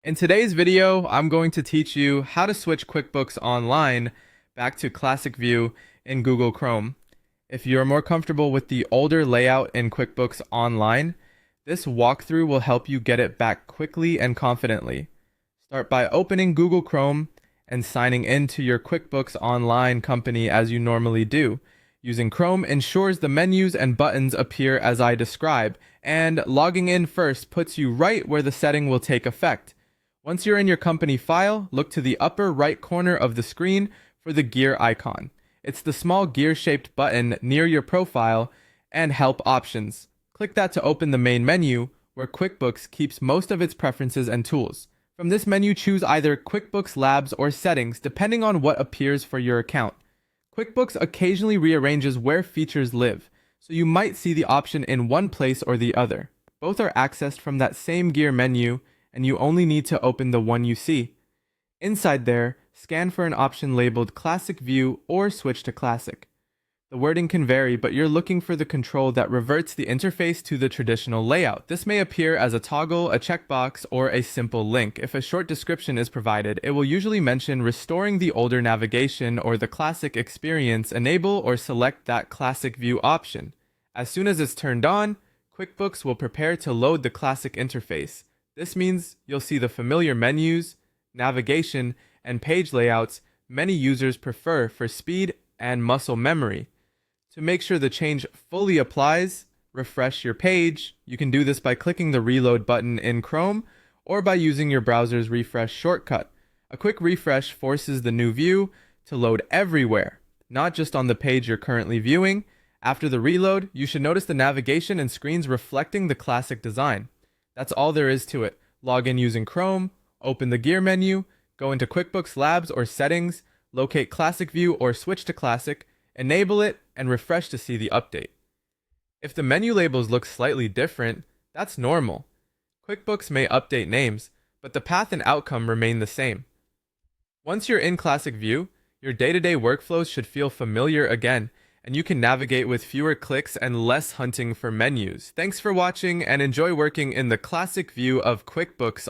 In today's video, I'm going to teach you how to switch QuickBooks Online back to Classic View in Google Chrome. If you're more comfortable with the older layout in QuickBooks Online, this walkthrough will help you get it back quickly and confidently. Start by opening Google Chrome and signing into your QuickBooks Online company as you normally do. Using Chrome ensures the menus and buttons appear as I describe, and logging in first puts you right where the setting will take effect. Once you're in your company file, look to the upper right corner of the screen for the gear icon. It's the small gear-shaped button near your profile and help options. Click that to open the main menu, where QuickBooks keeps most of its preferences and tools. From this menu, choose either QuickBooks Labs or Settings, depending on what appears for your account. QuickBooks occasionally rearranges where features live, so you might see the option in one place or the other. Both are accessed from that same gear menu, and you only need to open the one you see. Inside there, scan for an option labeled Classic View or Switch to Classic. The wording can vary, but you're looking for the control that reverts the interface to the traditional layout. This may appear as a toggle, a checkbox, or a simple link. If a short description is provided, it will usually mention restoring the older navigation or the classic experience. Enable or select that Classic View option. As soon as it's turned on, QuickBooks will prepare to load the classic interface. This means you'll see the familiar menus, navigation, and page layouts many users prefer for speed and muscle memory. To make sure the change fully applies, refresh your page. You can do this by clicking the reload button in Chrome or by using your browser's refresh shortcut. A quick refresh forces the new view to load everywhere, not just on the page you're currently viewing. After the reload, you should notice the navigation and screens reflecting the classic design. That's all there is to it. Log in using Chrome, open the gear menu, go into QuickBooks Labs or Settings, locate Classic View or Switch to Classic, enable it, and refresh to see the update. If the menu labels look slightly different, that's normal. QuickBooks may update names, but the path and outcome remain the same. Once you're in Classic View, your day-to-day workflows should feel familiar again, and you can navigate with fewer clicks and less hunting for menus. Thanks for watching, and enjoy working in the classic view of QuickBooks